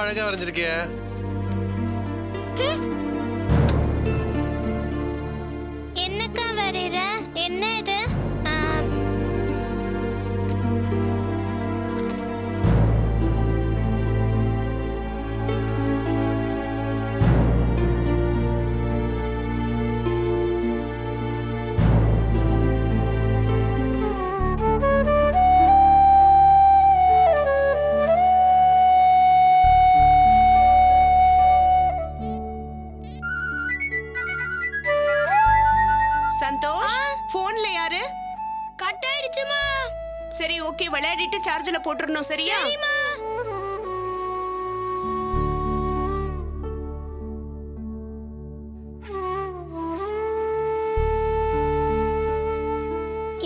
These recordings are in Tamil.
அழகா வரைஞ்சிருக்கிய. என்னக்கா வரைற? என்ன இது? சந்தோஷ், போன்ல யாரு? கட் ஆயிடுச்சுமா. சரி, ஓகே, விளையாடிட்டு சார்ஜ்ல போட்டுறணும். சரியா? சரிமா.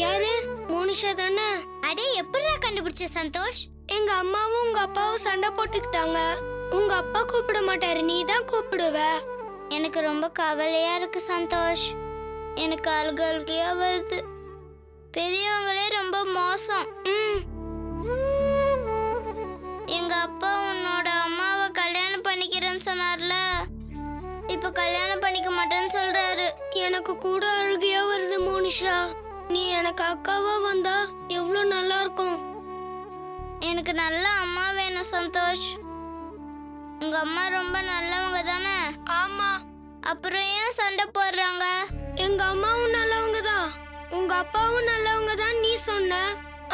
யாரு? மோனிஷா தானே? அடே, எப்படிடா கண்டுபிடிச்ச சந்தோஷ்? எங்க அம்மாவும் உங்க அப்பாவும் சண்டை போட்டுக்கிட்டாங்க. உங்க அப்பா கூப்பிட மாட்டாரு, நீ தான் கூப்பிடுவ. எனக்கு ரொம்ப கவலையா இருக்கு சந்தோஷ். எனக்கு அழுகையா வருது. பெரியவங்களே ரொம்ப மோசம். எங்க அப்பா உன்னோட அம்மாவை கல்யாணம் பண்ணிக்கிறேன்னு சொன்னார்ல, இப்ப கல்யாணம் பண்ணிக்க மாட்டேன்னு சொல்றாரு. எனக்கு கூட அழுகையா வருது மோனிஷா. நீ எனக்கு அக்காவா வந்தா எவ்வளவு நல்லா இருக்கும். எனக்கு நல்ல அம்மா வேணும் சந்தோஷ். உங்க அம்மா ரொம்ப நல்லவங்க தானே? ஆமா. அப்புறம் ஏன் சண்டை போடுறாங்க? எங்க அம்மாவும் நல்லவங்க தான், உங்க அப்பாவும் நல்லவங்க தான் நீ சொன்ன.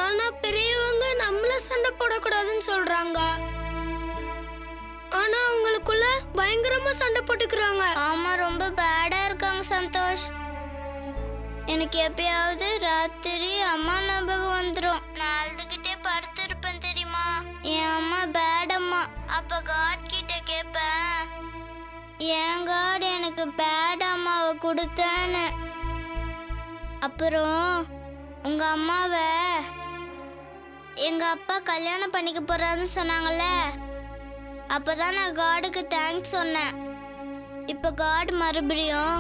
ஆனா பெரியவங்க நம்மள சண்டை போடக்கூடாதுன்னு சொல்றாங்க. ஆனா அவங்களுக்குள்ள பயங்கரமா சண்டை போட்டுக்கிறாங்க. ஆமா, ரொம்ப பேடா இருக்காங்க சந்தோஷ். எனக்கு எப்பயாவது ராத்திரி அம்மா ஞாபகம் வந்துடும். நான் அழுதுகிட்டே படுத்திருப்பேன் தெரியுமா? என் அம்மா பேட் அம்மா. அப்ப காட் கிட்ட கேட்பேன், என் காட் எனக்கு பேட் அம்மாவை கொடுத்தேன்னு. அப்புறம் உங்க அம்மாவை எங்க அப்பா கல்யாணம் பண்ணிக்க போறாருன்னு சொன்னாங்கல்ல, அப்பதான் நான் காடுக்கு தேங்க்ஸ் சொன்னேன். இப்ப காட் மறுபடியும்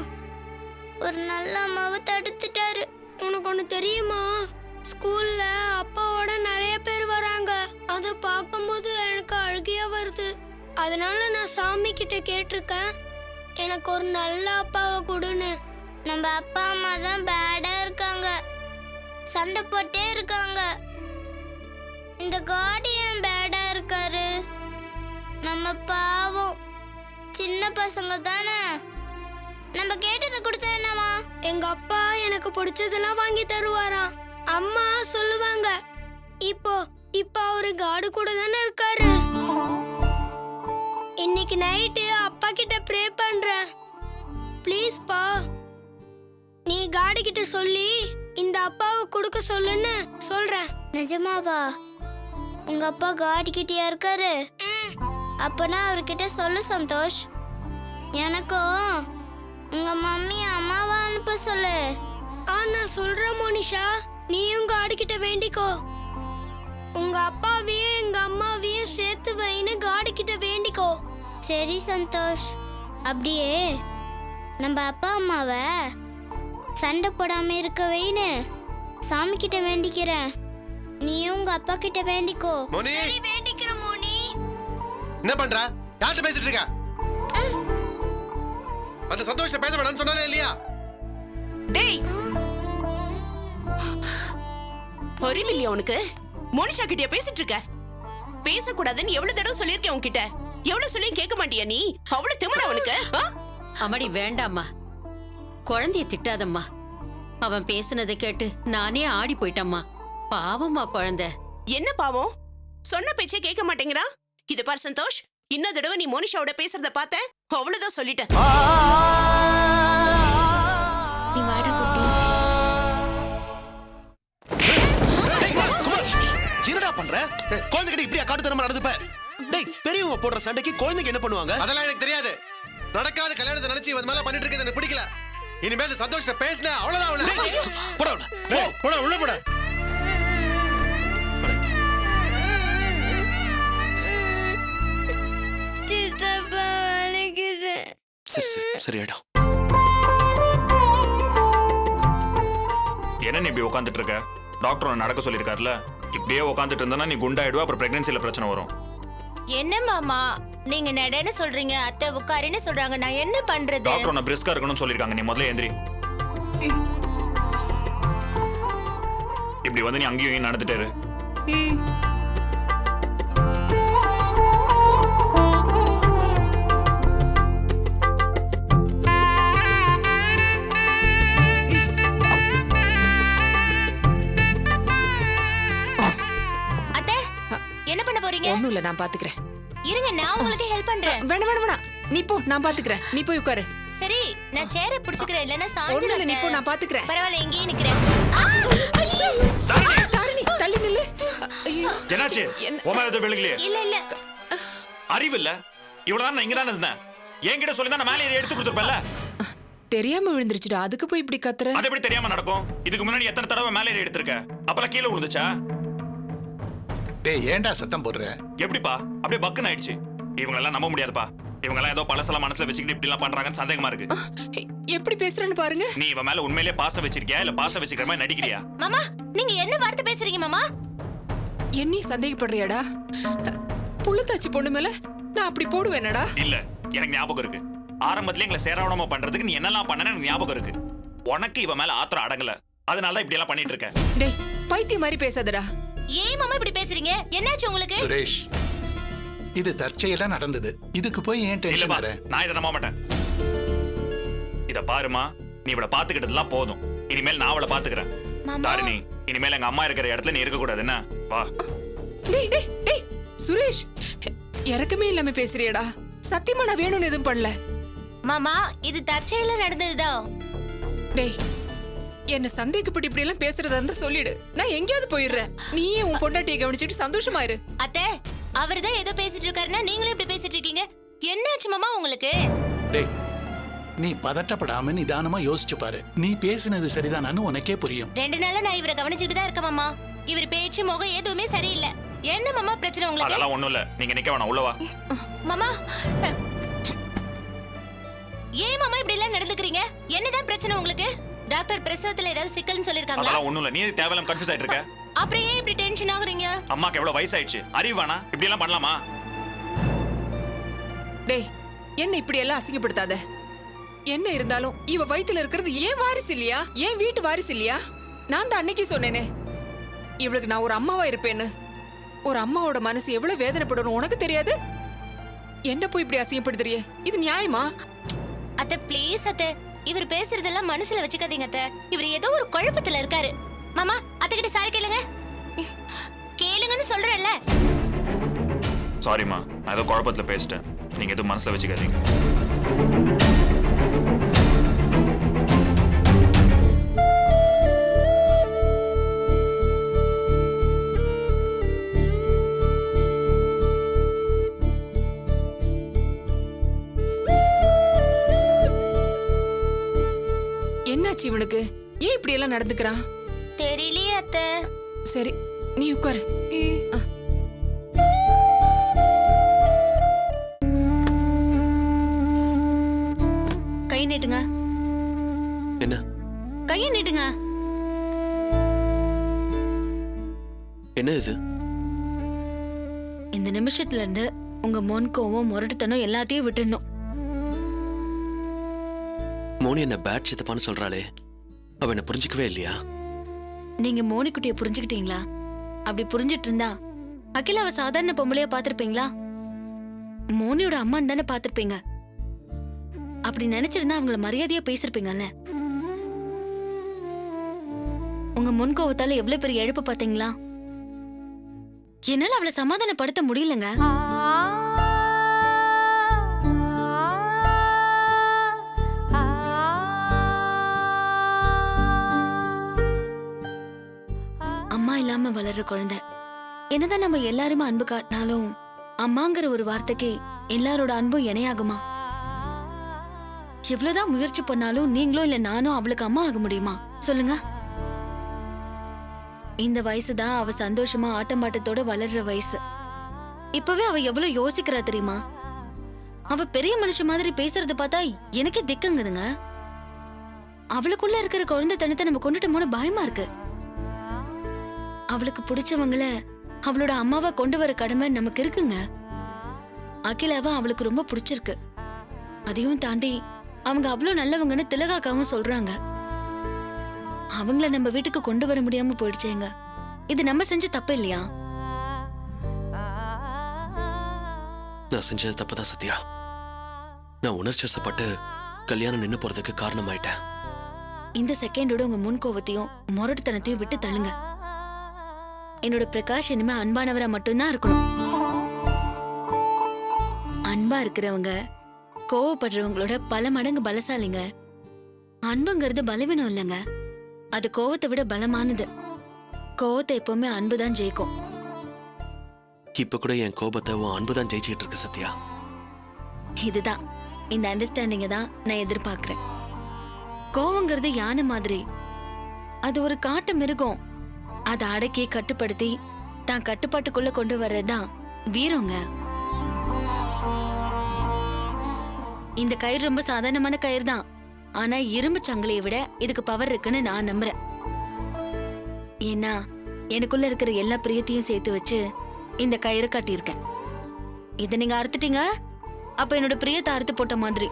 ஒரு நல்ல அம்மாவை தடுத்துட்டாரு. உனக்கு ஒண்ணு தெரியுமா? ஸ்கூல்ல அப்பாவோட நிறைய பேர் வராங்க. அதை பார்க்கும்போது எனக்கு அழுகையா வருது. அதனால நான் சாமி கிட்ட கேட்டிருக்கேன், எனக்கு ஒரு நல்ல அப்பாவை கொடுன்னு. நம்ம அப்பா அம்மா தான் பேடா இருக்காங்க, சண்டை போட்டே இருக்காங்க. இந்த கார்டியன் பேடா இருக்காரு. நம்ம பாவம் சின்ன பசங்க தானே, நம்ம கேட்டதை கொடுத்தா என்னவா? எங்க அப்பா எனக்கு பிடிச்சதெல்லாம் வாங்கி தருவாராம். அம்மா சொல்லுவாங்க, இப்போ அவரு காடு கூட தானே இருக்காரு. இன்னைக்கு நைட்டு அப்பா கிட்ட ப்ரே பண்றேன். ப்ளீஸ் பா, நீ காடு கிட்ட சொல்லி இந்த அப்பாவை கொடுக்க சொல்லுன்னு சொல்றேன். நிஜமாவா? உங்க அப்பா காடு கிட்டயா இருக்காரு? அப்பனா அவர்கிட்ட சொல்லு சந்தோஷ். எனக்கும் உங்க மம்மி அம்மாவா அனுப்ப சொல்லு. நான் சொல்றேன் மோனிஷா, நீயும் காடு கிட்ட வேண்டிக்கோ. உங்க அப்பாவையும் எங்க அம்மாவையும் சேர்த்து வைன்னு காடு கிட்ட வேண்டிக்கோ. சரி சந்தோஷ், அப்படியே நம்ம அப்பா அம்மாவை சண்டை போடாம இருக்க வைன்னு சாமி கிட்ட வேண்டிக்கிறேன். நீயும் உங்க அப்பா கிட்ட வேண்டிக்கோ. சரி, வேண்டிக்கிறேன் மோனி. என்ன பண்ற? யார்கிட்ட பேசிட்டு இருக்க? அந்த சந்தோஷத்தை பேச வேணாம்னு சொன்னானே இல்லையா? டேய், அறிவில்லையா உனக்கு? மோனிஷா கிட்டயா பேசிட்டு இருக்க? பேசக்கூடாதுன்னு எவ்வளவு தடவை சொல்லியிருக்கேன் உன்கிட்ட. எவ்வளவு சொல்லியும் கேட்க மாட்டியா நீ? அவ்வளவு திமிரா உனக்கு? அம்மாடி வேண்டாம்மா, குழந்தைய திட்டாதம்மா. அவன் பேசுனதை கேட்டு நானே ஆடி போயிட்டம்மா. பாவம்மா குழந்தை. என்ன பாவம்? சொன்ன பேச்சே கேட்க மாட்டேங்கிறா. இது பார் சந்தோஷ், இன்னொரு தடவை நீ மோனிஷாவோட பேசுறத பார்த்த அவ்வளவுதான் சொல்லிட்டேன். நீ வாடா குட்டி. என்னடா பண்ற? குழந்தைகிட்ட இப்படியா காட்டுத்தனமா நடந்துப்ப? டேய், பெரியவங்க போடுற சண்டைக்கு குழந்தைங்க என்ன பண்ணுவாங்க? அதெல்லாம் எனக்கு தெரியாது. நடக்காத கல்யாணத்தை நினைச்சு இவன் மேல பண்ணிட்டு இருக்கிறது எனக்கு பிடிக்கல. இனிமே இந்த சந்தோஷத்தை பேசினா அவ்வளவுதான். போடா உள்ள போடா. சரியாயிடும். என்ன நீ இப்படி உட்காந்துட்டு இருக்க? டாக்டர் உன்னை நடக்க சொல்லியிருக்காருல. இப்படியே உட்காந்துட்டு இருந்தா நீ குண்டாயிடுவா, அப்புறம் பிரெக்னன்சில பிரச்சனை வரும். என்ன மாமா, நீங்க நடன்னு சொல்றீங்க, அத்தை உட்காருன்னு சொல்றாங்க. நான் என்ன பண்றது? டாக்டர் உன்னை பிரிஸ்கா இருக்கணும்னு சொல்லிருக்காங்க. நீ முதல்ல எந்திரி. இப்படி வந்து நீ அங்கேயும் இங்கேயும் நடந்துட்டே இரு. அத்தை என்ன பண்ண போறீங்க? ஒண்ணும் இல்ல, நான் பாத்துக்கிறேன். இருங்க, நான் உங்களுக்கு ஹெல்ப் பண்றேன். வேணாம் வேணாம் வேணாம், நீ போ, நான் பாத்துக்கிறேன். நீ போய் உட்காரு. சரி, நான் சேரை பிடிச்சுக்கிறேன், இல்லன்னா ஒண்ணும் இல்ல, நீ போ, சாஞ்சிரும். நான் பாத்துக்கிறேன். பரவாயில்ல, இங்கேயே நிக்கிறேன். ஐயோ! தாரிணி, தள்ளி நில்லு. ஐயோ, என்னாச்சு? உன் மேல எதுவும் விழுகலையே? இல்ல இல்ல, அறிவு இல்ல? இவ்வளவுதான் நான் இங்கதான் இருந்தேன். என்கிட்ட சொல்லி தான் நான் மேலே ஏறி எடுத்து கொடுத்துருப்பேன்ல. தெரியாம விழுந்துருச்சுடா, அதுக்கு போய் இப்படி கத்துற. அது எப்படி தெரியாம நடக்கும்? இதுக்கு முன்னாடி எத்தனை தடவை மேலே ஏறி எடுத்திருக்க? அப்பெல்லாம் கீழே விழுந்துச்சா? டேய் ஏன்டா சத்தம் போடுற? எப்படிப்பா அப்படியே பக்குன்னு ஆயிடுச்சு. இவங்களெல்லாம் நம்ப முடியாதுப்பா. இவங்கெல்லாம் ஏதோ பழசெல்லாம் மனசுல வச்சுக்கிட்டு இப்படி எல்லாம் பண்றாங்கன்னு சந்தேகமா இருக்கு. எப்படி பேசுறேன்னு பாருங்க. நீ இவன் மேல உண்மையிலேயே பாசம் வச்சிருக்கியா இல்ல பாசம் வச்சுக்கிற மாதிரி நடிக்கிறியா? மாமா நீங்க என்ன வார்த்தை பேசுறீங்க மாமா? என்னி சந்தேகப்படுறியாடா? புள்ளத்தாச்சி பொண்ணு மேல நான் அப்படி போடுவேனடா? இல்ல, எனக்கு ஞாபகம் இருக்கு. ஆரம்பத்துல எங்களை சேராவணமா பண்றதுக்கு நீ என்னெல்லாம் பண்ணனு எனக்கு ஞாபகம் இருக்கு. உனக்கு இவன் மேல ஆத்திரம் அடங்கல, அதனால தான் இப்படி எல்லாம் பண்ணிட்டு இருக்க. டேய் பைத்தியம் மாதிரி பேசாதடா. ஏன் மாமா இப்படி பேசுறீங்க? என்னாச்சு உங்களுக்கு? சுரேஷ், இது தற்செயலா நடந்தது. இதுக்கு போய் ஏன் டென்ஷன் இல்லப்பா, ஆற? நான் இதை நம்ப மாட்டேன். இத பாருமா, நீ இவளை பாத்துக்கிட்டதெல்லாம் போதும். இனிமேல் நான் அவளை பாத்துக்கிறேன். மாமா. தாரிணி, இனிமேல் எங்க அம்மா இருக்கிற இடத்துல நீ இருக்க கூடாது என்ன? வா. டேய் டேய் டேய் சுரேஷ், இறக்கமே இல்லாம பேசுறியடா. சத்தியமா நான் வேணும்னு எதுவும் பண்ணல. மாமா இது தற்செயலா நடந்ததுதான். டேய் என்ன சந்தேகப்பட்டு இப்படி எல்லாம் பேசுறதா இருந்தா சொல்லிடு, நான் எங்கேயாவது போயிடுறேன். நீயே உன் பொண்டாட்டியை கவனிச்சிட்டு சந்தோஷமா இரு. அத்தை அவர்தான் ஏதோ பேசிட்டு இருக்காருன்னா நீங்களும் இப்படி பேசிட்டு இருக்கீங்க. என்னாச்சு மாமா உங்களுக்கு? டேய் நீ பதட்டப்படாம நிதானமா யோசிச்சு பாரு. நீ பேசினது சரிதானான்னு உனக்கே புரியும். 2 நாளா நான் இவரை கவனிச்சுட்டு தான் இருக்கேன் மாமா. இவர் பேச்சு முகம் எதுவுமே சரியில்லை. என்ன மாமா பிரச்சனை உங்களுக்கு? அதெல்லாம் ஒண்ணும் இல்ல, நீங்க நிக்க வேணாம், உள்ள வா. மாமா ஏன் மாமா இப்படி எல்லாம் நடந்துக்கிறீங்க? என்னதான் பிரச்சனை உங்களுக்கு? டாக்டர் பிரசவத்துல ஏதாவது சிக்கல்னு சொல்லிருக்காங்களா? அதெல்லாம் ஒண்ணும் இல்ல, நீ தேவையில்லாம கன்ஃபியூஸ் ஆயிட்டு இருக்க. அப்புறம் ஏன் இப்படி டென்ஷன் ஆகுறீங்க? அம்மாக்கு எவ்வளவு வயசாயிடுச்சு, அறிவு வேணா? இப்படி எல்லாம் பண்ணலாமா? டேய் என்ன இப்படி எல்லாம் அசிங்கப்படுத்தாத. என்ன இருந்தாலும் இவ வயித்துல இருக்கிறது ஏன் வாரிசு இல்லையா? ஏன் வீட்டு வாரிசு இல்லையா? நான் தான் அன்னைக்கு சொன்னேனே இவளுக்கு நான் ஒரு அம்மாவா இருப்பேன்னு. ஒரு அம்மாவோட மனசு எவ்வளவு வேதனைப்படணும் உனக்கு தெரியாது? என்ன போய் இப்படி அசிங்கப்படுத்துறியே? இது நியாயமா? அத்தை ப்ளீஸ் அத்தை, இவர் பேசுறதெல்லாம் மனசுல வச்சுக்காதீங்க அத்தை. இவர் ஏதோ ஒரு குழப்பத்துல இருக்காரு. மாமா அத்தை கிட்ட சாரி கேளுங்க. கேளுங்கன்னு சொல்றேன்ல. சாரிம்மா, நான் ஏதோ குழப்பத்துல பேசிட்டேன். நீங்க எதுவும் மனசுல வச்சுக்காதீங்க. என்னாச்சு இவனுக்கு? ஏன் இப்படி எல்லாம் நடந்துக்கிறான்? தெரியலையே அத்தை. சரி நீ உட்காரு. கை நீட்டுங்க. என்ன கையை நீட்டுங்க. என்ன இது? இந்த நிமிஷத்துல இருந்து உங்க மொன்கோவம் முரட்டுத்தனம் எல்லாத்தையும் விட்டுடணும். மோனி என்ன பேட் சித்தப்பான்னு சொல்றாளே, அவ என்ன புரிஞ்சுக்கவே இல்லையா? நீங்க மோனிக்குட்டிய புரிஞ்சுக்கிட்டீங்களா? அப்படி புரிஞ்சிட்டு இருந்தா அகிலாவை சாதாரண பொம்பளையா பாத்திருப்பீங்களா? மோனியோட அம்மான்னு தானே பாத்திருப்பீங்க. அப்படி நினைச்சிருந்தா அவங்கள மரியாதையா பேசிருப்பீங்கல்ல. உங்க முன்கோவத்தால எவ்வளவு பெரிய இழப்பு பாத்தீங்களா? என்னால அவளை சமாதானப்படுத்த முடியலங்க. அம்மா இல்லாம வளர்ற குழந்தை. என்னதான் நம்ம எல்லாருமே அன்பு காட்டினாலும் அம்மாங்கிற ஒரு வார்த்தைக்கு எல்லாரோட அன்பும் இணையாகுமா? எவ்வளவுதான் முயற்சி பண்ணாலும் நீங்களும் இல்ல நானும் அவளுக்கு அம்மா ஆக முடியுமா சொல்லுங்க? இந்த வயசுதான் அவ சந்தோஷமா ஆட்டமாட்டத்தோட வளர்ற வயசு. இப்பவே அவ எவ்வளவு யோசிக்கிறா தெரியுமா? அவ பெரிய மனுஷ மாதிரி பேசுறத பார்த்தா எனக்கே திக்குங்குதுங்க. அவளுக்குள்ள இருக்கிற குழந்தை தனத்தை நம்ம கொண்டுட்டோமோன்னு பயமா இருக்கு. அவளுக்கு பிடிச்சவங்கள அவளோட அம்மாவா கொண்டு வர கடமை நமக்கு இருக்குங்க. அகிலாவை அவளுக்கு ரொம்ப பிடிச்சிருக்கு. அதையும் தாண்டி அவங்க அவ்வளவு நல்லவங்கன்னு திலகாக்காவும் சொல்றாங்க. அவங்கள நம்ம வீட்டுக்கு கொண்டு வர முடியாம போயிடுச்சேங்க. இது நம்ம செஞ்ச தப்பு இல்லையா? நான் செஞ்சது தப்புதான் சத்யா. நான் உணர்ச்சிசப்பட்டு கல்யாணம் நின்னு போறதுக்கு காரணமாயிட்டேன். இந்த செகண்டோட உங்க முன் கோவத்தையும் முரட்டுத்தனத்தையும் விட்டு தள்ளுங்க. என்னோட பிரகாஷ் இனிமே அன்பானவரா மட்டும்தான் இருக்கணும். அன்பா இருக்கிறவங்க கோவப்படுறவங்களோட பல மடங்கு பலசாலிங்க. அன்புங்கிறது பலவீனம் இல்லைங்க, அது கோவத்தை விட பலமானது. கோவத்தை எப்பவுமே அன்புதான் ஜெயிக்கும். இப்ப கூட என் கோபத்தை உன் அன்புதான் ஜெயிச்சுட்டு இருக்கு சத்யா. இதுதான் இந்த அண்டர்ஸ்டாண்டிங்க தான் நான் எதிர்பார்க்கிறேன். கோவங்கிறது யானை மாதிரி, அது ஒரு காட்டு மிருகம். அதை அடக்கி கட்டுப்படுத்தி தான் கட்டுப்பாட்டுக்குள்ள கொண்டு வர்றதுதான் வீரங்க. இந்த கயிறு ரொம்ப சாதாரணமான கயிறு தான், ஆனா இரும்பு சங்கிலியை விட இதுக்கு பவர் இருக்குன்னு நான் நம்புறேன். ஏன்னா எனக்குள்ள இருக்கிற எல்லா பிரியத்தையும் சேர்த்து வச்சு இந்த கயிறு கட்டியிருக்கேன். இதை நீங்க அறுத்துட்டீங்க, அப்ப என்னோட பிரியத்தை அறுத்து போட்ட மாதிரி.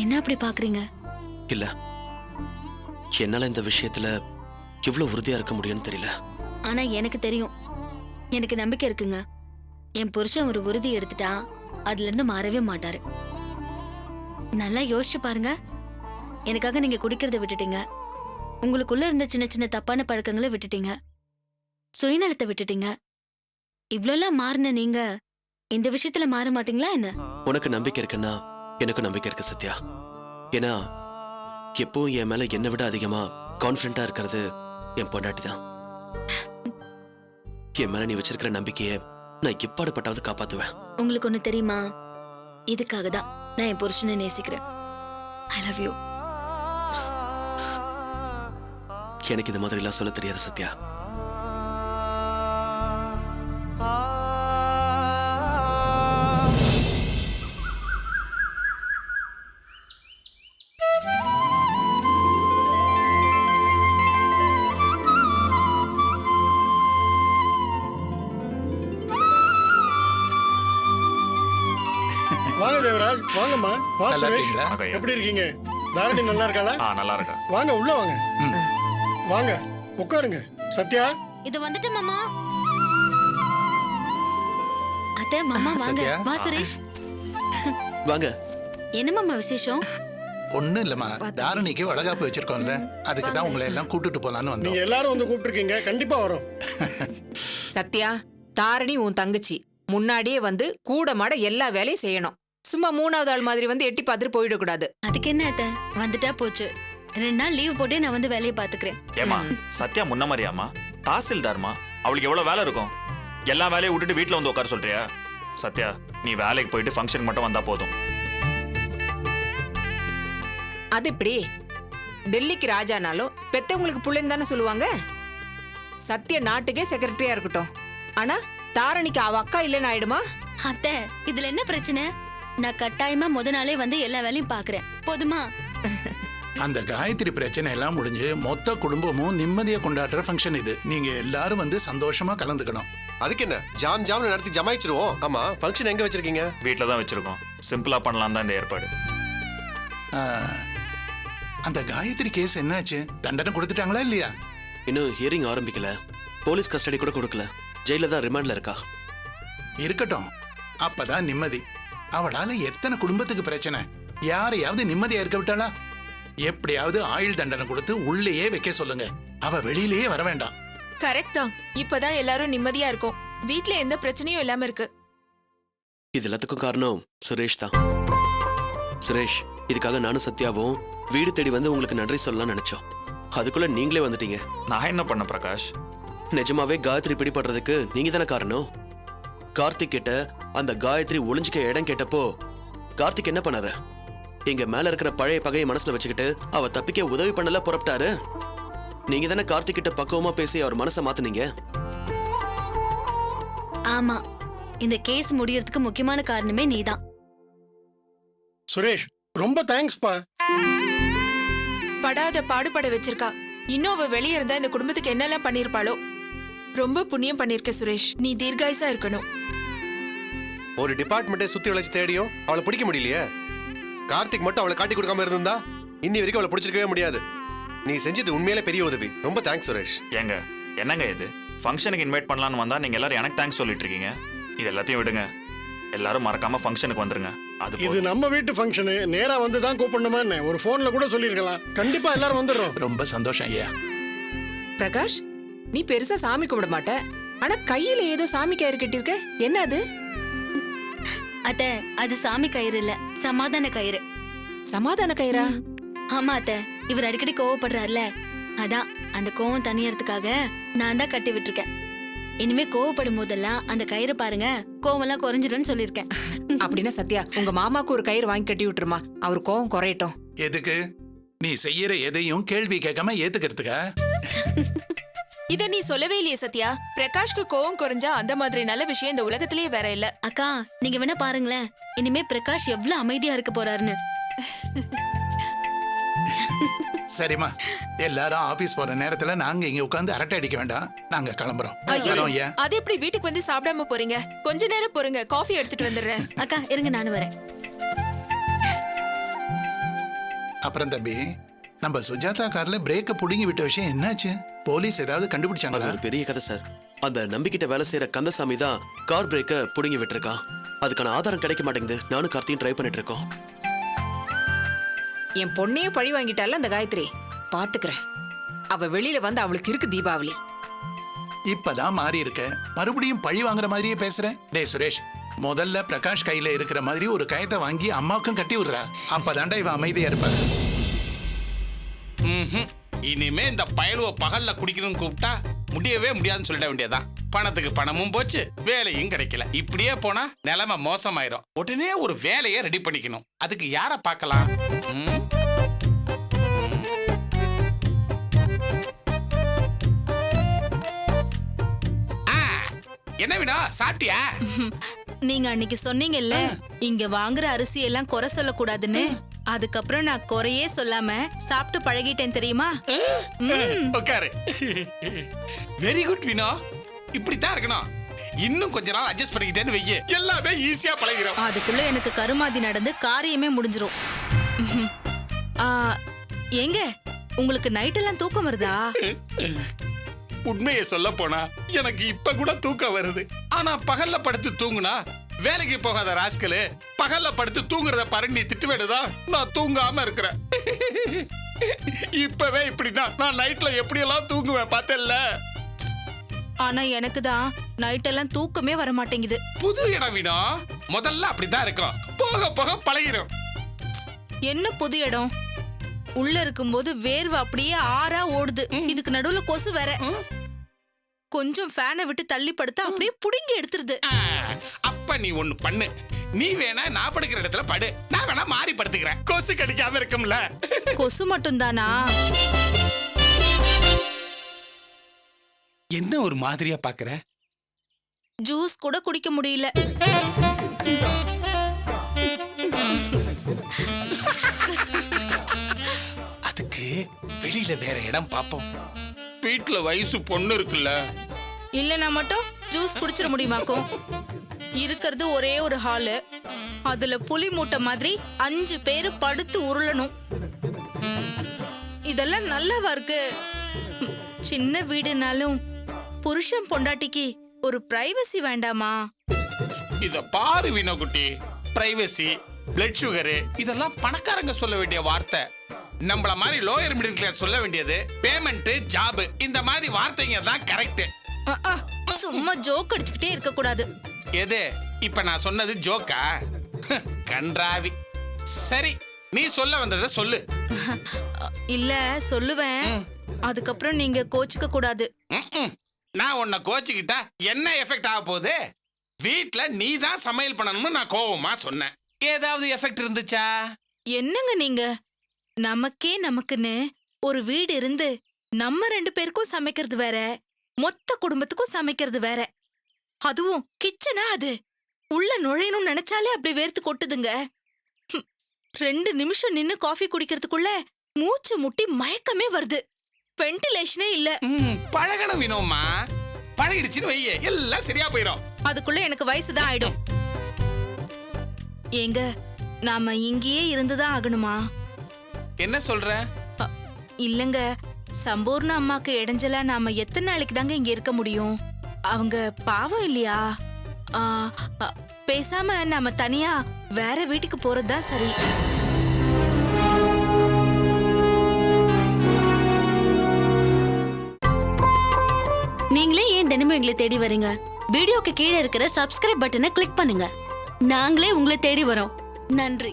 என்ன அப்படி பாக்குறீங்க? இல்ல, என்னால இந்த விஷயத்துல எவ்வளவு உறுதியா இருக்க முடியும்னு தெரியல. ஆனா எனக்கு தெரியும், எனக்கு நம்பிக்கை இருக்குங்க. என் புருஷன் ஒரு உறுதி எடுத்துட்டா அதுல இருந்து மாறவே மாட்டாரு. நல்லா யோசிச்சு பாருங்க. எனக்காக நீங்க குடிக்கிறத விட்டுட்டீங்க, உங்களுக்குள்ள இருந்த சின்ன சின்ன தப்பான பழக்கங்களை விட்டுட்டீங்க, சுயநலத்தை விட்டுட்டீங்க. இவ்வளோலாம் மாறின நீங்க இந்த விஷயத்துல மாற மாட்டீங்களா என்ன? உனக்கு நம்பிக்கை இருக்குன்னா எனக்கு நம்பிக்கை இருக்கு சத்யா. ஏன்னா எப்பவும் என் மேல என்னை விட அதிகமா கான்ஃபிடண்டா இருக்கிறது என் பொண்டாட்டி தான். என் மேல நீ வச்சிருக்கிற நம்பிக்கையை நான் எப்பாடுபட்டாவது காப்பாத்துவேன். உங்களுக்கு ஒண்ணு தெரியுமா? இதுக்காக தான் நான் என் புருஷனை நேசிக்கிறேன். I love you. எனக்கு இது மாதிரி எல்லாம் சொல்ல தெரியாது சத்யா. வாங்க தேவராஜ், வாங்கம்மா. வா நல்லா சுரேஷ், இருக்கீங்களா? வணக்கம் ஐயா. எப்படி இருக்கீங்க? தாரணி நல்லா இருக்காளா? நல்லா இருக்கா. வாங்க உள்ள வாங்க. வாங்க உட்காருங்க. சத்யா, இது வந்துட்டு மாமா. அத்தை மாமா வாங்க. சத்யா. வா சுரேஷ். வாங்க. என்ன மாமா விசேஷம்? ஒண்ணும் இல்லம்மா, தாரணிக்கு வளகாப்பு வச்சிருக்கோம்ல, அதுக்கு தான் உங்களை எல்லாம் கூட்டிட்டு போலான்னு நீங்க வந்தோம். எல்லாரும் வந்து கூப்பிட்டுருக்கீங்க, கண்டிப்பா வரோம். சத்யா, தாரணி உன் தங்கச்சி முன்னாடியே வந்து கூட மாட எல்லா வேலையும் செய்யணும். சும்மா மூணாவது ஆள் மாதிரி வந்து எட்டி பார்த்துட்டு போயிடக்கூடாது. அதுக்கு என்ன அத்தை, வந்துட்டா போச்சு. 2 நாள் லீவ் போட்டே நான் வந்து வேலையை பாத்துக்கிறேன். ஏமா சத்யா முன்ன மாதிரியாமா? தாசில்தார்மா, அவளுக்கு எவ்வளவு வேலை இருக்கும்? எல்லா வேலையும் விட்டுட்டு வீட்டுல வந்து உட்கார சொல்றியா? சத்யா, நீ வேலைக்கு போயிட்டு ஃபங்க்ஷன் மட்டும் வந்தா போதும். அது எப்படி? டெல்லிக்கு ராஜானாலும் பெத்தவங்களுக்கு புள்ளைன்னு தானே சொல்லுவாங்க. சத்யா நாட்டுக்கே செக்ரட்டரியா இருக்கட்டும், ஆனா தாரணிக்கு அவ அக்கா இல்லைன்னு ஆயிடுமா? அத்தை, இதுல என்ன பிரச்சனை? நான் கட்டாயமா முத நாளே வந்து எல்லா வேலையும் பாக்குறேன், போதுமா? அந்த காயத்ரி பிரச்சனை எல்லாம் முடிஞ்சு மொத்த குடும்பமும் நிம்மதியா கொண்டாடுற ஃபங்க்ஷன் இது. நீங்க எல்லாரும் வந்து சந்தோஷமா கலந்துக்கணும். அதுக்கு என்ன, ஜாம் ஜாம்னு நடத்தி ஜமாயிச்சிருவோம். ஆமா, ஃபங்க்ஷன் எங்க வச்சிருக்கீங்க? வீட்டில தான் வச்சிருக்கோம். சிம்பிளா பண்ணலாம் தான் இந்த ஏற்பாடு. ஆ, அந்த காயத்ரி கேஸ் என்னாச்சு? தண்டனை கொடுத்துட்டாங்களா இல்லையா? இன்னும் ஹியரிங் ஆரம்பிக்கல, போலீஸ் கஸ்டடி கூட கொடுக்கல, ஜெயில தான் ரிமாண்ட்ல இருக்கா. இருக்கட்டும், அப்பதான் நிம்மதி. அவளால எத்தனை குடும்பத்துக்கு பிரச்சனை? யாரையாவது நிம்மதியா இருக்க விட்டாளா? எப்படியாவது ஆயுள் தண்டனை கொடுத்து உள்ளேயே வைக்க சொல்லுங்க. அவ வெளியிலேயே வர வேண்டாம். கரெக்ட் தான். இப்பதான் எல்லாரும் நிம்மதியா இருக்கும். வீட்ல எந்த பிரச்சனையும் இல்லாம இருக்கு. இது எல்லாத்துக்கும் காரணம் சுரேஷ் தான். சுரேஷ், இதுக்காக நானும் சத்யாவும் வீடு தேடி வந்து உங்களுக்கு நன்றி சொல்லலாம் நினைச்சோம். அதுக்குள்ள நீங்களே வந்துட்டீங்க. நான் என்ன பண்ண பிரகாஷ்? நிஜமாவே காயத்ரி பிடிபடுறதுக்கு நீங்க தானே காரணம். கார்த்திக் கிட்ட அந்த காயத்ரி ஒளிஞ்சிக்க இடம் கேட்டப்போ கார்த்திக் என்ன பண்ணாரு? எங்க மேல இருக்கிற பழைய பகையை மனசுல வச்சுக்கிட்டு அவ தப்பிக்க உதவி பண்ணல புறப்பட்டாரு. நீங்க தானே கார்த்திக் கிட்ட பக்குவமா பேசி அவர் மனசை மாத்துனீங்க. ஆமா, இந்த கேஸ் முடியறதுக்கு முக்கியமான காரணமே நீதான். சுரேஷ், ரொம்ப தேங்க்ஸ்பா. படாத பாடுபட வச்சிருக்கா. இன்னும் அவ வெளியே இருந்தா இந்த குடும்பத்துக்கு என்னெல்லாம் பண்ணிருப்பாளோ. ரொம்ப புண்ணியம் பண்ணிருக்க சுரேஷ். நீ தீர்காயுசா இருக்கணும். ஒரு டிபார்ட்மெண்ட்டை சுத்தி வளைச்சு தேடியும் அவளை பிடிக்க முடியலையே. கார்த்திக் மட்டும் அவளை காட்டி கொடுக்காம இருந்திருந்தா இன்னி வரைக்கும் அவளை பிடிச்சிருக்கவே முடியாது. நீ செஞ்சது உண்மையிலே பெரிய உதவி. ரொம்ப தேங்க்ஸ் சுரேஷ். ஏங்க என்னங்க இது? ஃபங்க்ஷனுக்கு இன்வைட் பண்ணலான்னு வந்தா நீங்க எல்லாரும் எனக்கு தேங்க்ஸ் சொல்லிட்டு இருக்கீங்க. இது எல்லாத்தையும் விடுங்க. எல்லாரும் மறக்காம ஃபங்க்ஷனுக்கு வந்துருங்க. அது இது நம்ம வீட்டு ஃபங்க்ஷனு. நேரா வந்து தான் கூப்பிடணுமா என்ன? ஒரு ஃபோன்ல கூட சொல்லியிருக்கலாம். கண்டிப்பா எல்லாரும் வந்துடுறோம். ரொம்ப சந்தோஷம் ஐயா. பிரகாஷ், நீ பெருசா சாமி கும்பிட மாட்ட, ஆனா கையில ஏதோ சாமி கயிறு கட்டிருக்க. என்ன அது? அத்த, அது சாமி கயிறு இல்ல, சமாதான கயிறு. சமாதான கயிறா? ஆமா அத்த, இவர் அடிக்கடி கோவப்படுறாருல, அதான் அந்த கோவம் தனியறதுக்காக நான் தான் கட்டி விட்டுருக்கேன். இனிமே கோவப்படும் போதெல்லாம் அந்த கயிறு பாருங்க, கோவம்லாம் குறைஞ்சிடும்னு சொல்லியிருக்கேன். அப்படின்னா சத்யா, உங்க மாமாக்கு ஒரு கயிறு வாங்கி கட்டி விட்டுருமா, அவர் கோவம் குறையட்டும். எதுக்கு? நீ செய்யற எதையும் கேள்வி கேட்காம ஏத்துக்கிறதுக்கா? இத நீ சொல்லவே இல்லையே சத்யா. பிரகாஷ்க்கு கோவம் குறைஞ்சா அந்த மாதிரி நல்ல விஷயம் இந்த உலகத்திலேயே வேற இல்ல. அக்கா, நீங்க வேணா பாருங்களேன், இனிமே பிரகாஷ் எவ்வளவு அமைதியா இருக்க போறாருன்னு. சரிம்மா, எல்லாரும் ஆபீஸ் போற நேரத்துல நாங்க இங்க உட்கார்ந்து அரட்டை அடிக்க வேண்டாம். நாங்க கிளம்புறோம். வரோம் ஐயா. அது எப்படி வீட்டுக்கு வந்து சாப்பிடாம போறீங்க? கொஞ்ச நேரம் பொறுங்க, காஃபி எடுத்துட்டு வந்துடுறேன். அக்கா இருங்க, நானும் வரேன். அப்புறம் தம்பி, நம்ம சுஜாதா கார்ல பிரேக்க புடுங்கி விட்ட விஷயம் என்னாச்சு? போலீஸ் ஏதாவது அது கண்டுபிடிச்சாங்களா? ஒரு பெரிய கதை சார். அந்த நம்பிக்கிட்ட வேலை செய்யற கந்தசாமி தான் கார் பிரேக்க புடுங்கி விட்டுருக்கான். அதுக்கான ஆதாரம் கிடைக்க மாட்டேங்குது. நானும் கார்த்தியும் ட்ரை பண்ணிட்டு இருக்கோம். என் பொண்ணையே பழி வாங்கிட்டால அந்த காயத்ரி. பாத்துக்கிறேன். அவ வெளியில வந்து அவளுக்கு இருக்கு தீபாவளி. இப்பதான் மாறி இருக்க, மறுபடியும் பழி வாங்குற மாதிரியே பேசுற. டேய் சுரேஷ், முதல்ல பிரகாஷ் கையில இருக்கிற மாதிரி ஒரு கயத்தை வாங்கி அம்மாவுக்கும் கட்டி விடுறா. அப்பதான்டா இவன் அமைதியா இருப்பா. இனிமே இந்த பயலுவ பகல்ல குடிக்கணும்னு கூப்பிட்டா முடியவே முடியாதுன்னு சொல்லிட வேண்டியதான். பணத்துக்கு பணமும் போச்சு, வேலையும் கிடைக்கல. இப்படியே போனா நிலைமை மோசமாயிரும். உடனே ஒரு வேலையை ரெடி பண்ணிக்கணும். அதுக்கு யார பார்க்கலாம்? என்ன வினா, சாப்பிட்டியா? நீங்க அன்னைக்கு சொன்னீங்கல்ல, இங்க வாங்குற அரிசி எல்லாம் குறை சொல்லக்கூடாதுன்னு. அதுக்கப்புறம் நான் குறையே சொல்லாம சாப்பிட்டு பழகிட்டேன் தெரியுமா? உட்காரு. Very good Vino. இப்படித்தான் இருக்கணும். இன்னும் கொஞ்ச நாள் அட்ஜஸ்ட் பண்ணிக்கிட்டேன்னு வையே, எல்லாமே ஈஸியா பழகிறோம். அதுக்குள்ள எனக்கு கருமாதி நடந்து காரியமே முடிஞ்சிரும். ஏங்க, உங்களுக்கு நைட் எல்லாம் தூக்கம் வருதா? உண்மையை சொல்ல போனா எனக்கு இப்ப கூட தூக்கம் வருது. ஆனா பகல்ல படுத்து தூங்குனா வேலைக்கு போகாத ராஸ்கலு பகல்ல படுத்து தூங்குறத பாரு, நீ திட்டு வேணுதான் நான் தூங்காம இருக்கிறேன். இப்பவே இப்படின்னா நான் நைட்ல எப்படி எல்லாம் தூங்குவேன் பார்த்தல்ல. ஆனா எனக்கு தான் நைட் எல்லாம் தூக்கமே வர மாட்டேங்குது. புது இடம் வீணா, முதல்ல அப்படிதான் இருக்கும், போக போக பழகிரும். என்ன புது இடம்? உள்ள இருக்கும்போது வேர்வை அப்படியே ஆறா ஓடுது. இதுக்கு நடுவுல கொசு வேற. கொஞ்சம் ஃபேனை விட்டு தள்ளி படுத்தா அப்படியே புடுங்கி எடுத்துருது. அப்ப நீ ஒண்ணு பண்ணு. நீ வேணா நான் படுக்கிற இடத்துல படு, நான் வேணா மாறி படுத்துக்கிறேன். கொசு கடிக்காம இருக்கும்ல. கொசு மட்டும் தானா? என்ன ஒரு மாதிரியா பாக்குற? ஜூஸ் கூட குடிக்க முடியல. அதுக்கு வெளியில வேற இடம் பாப்போம். வீட்டுல வயசு பொண்ணு இருக்குல்ல. இல்லனா மட்டும் ஜூஸ் குடிச்சிட முடியுமாக்கும்? இருக்கிறது ஒரே ஒரு ஹாலு. அதுல புலி மூட்டை மாதிரி 5 பேரு படுத்து உருளணும். இதெல்லாம் நல்லாவா இருக்கு? சின்ன வீடுனாலும் புருஷன் பொண்டாட்டிக்கு ஒரு பிரைவசி வேண்டாமா? இத பாரு வினோகுட்டி, பிரைவசி, பிளட் சுகரு இதெல்லாம் பணக்காரங்க சொல்ல வேண்டிய வார்த்தை. நம்மள மாதிரி லோயர் மிடில் கிளாஸ் சொல்ல வேண்டியது பேமெண்ட், ஜாப். இந்த மாதிரி வார்த்தைங்க தான் கரெக்ட். சும்மா ஜோக் அடிச்சுக்கிட்டே இருக்க கூடாது. எது இப்ப நான் சொன்னது ஜோக்கா? கன்றாவி. சரி, நீ சொல்ல வந்ததை சொல்லு. இல்ல சொல்லுவேன், அதுக்கப்புறம் நீங்க கோச்சிக்க கூடாது. நான் உன்னை கோச்சிக்கிட்டா என்ன எஃபெக்ட் ஆக போகுது? வீட்ல நீ தான் சமையல் பண்ணணும்னு நான் கோவமா சொன்னேன். ஏதாவது எஃபெக்ட் இருந்துச்சா? என்னங்க நீங்க? நமக்குன்னு ஒரு வீடு இருந்து நம்ம 2 பேருக்கும் சமைக்கிறது வேற, மொத்த குடும்பத்துக்கும் சமைக்கிறது வேற. அதுவும் கிச்சனா அது. உள்ள நுழையணும்னு நினைச்சாலே அப்படி வேர்த்து கொட்டுதுங்க. 2 நிமிஷம் நின்னு காஃபி குடிக்கிறதுக்குள்ள மூச்சு முட்டி மயக்கமே வருது. வென்டிலேஷனே இல்ல. பழகணும் வினோமா. பழகிடுச்சுன்னு வையே எல்லாம் சரியா போயிடும். அதுக்குள்ள எனக்கு வயசுதான் ஆயிடும். ஏங்க நாம இங்கேயே இருந்துதான் ஆகணுமா? என்ன சொல்ற? இல்லங்க, சம்பூர்ண அம்மாக்கு இடைஞ்சலா நாம எத்தனை நாளைக்கு தாங்க இங்க இருக்க முடியும்? அவங்க பாவம் இல்லையா? பேசாம நாம தனியா வேற வீட்டுக்கு போறதுதான் சரி. நீங்களே ஏன் தினமும் எங்களை தேடி வரீங்க? வீடியோக்கு கீழே இருக்கிற சப்ஸ்கிரைப் பட்டனை கிளிக் பண்ணுங்க. நாங்களே உங்களை தேடி வரோம். நன்றி.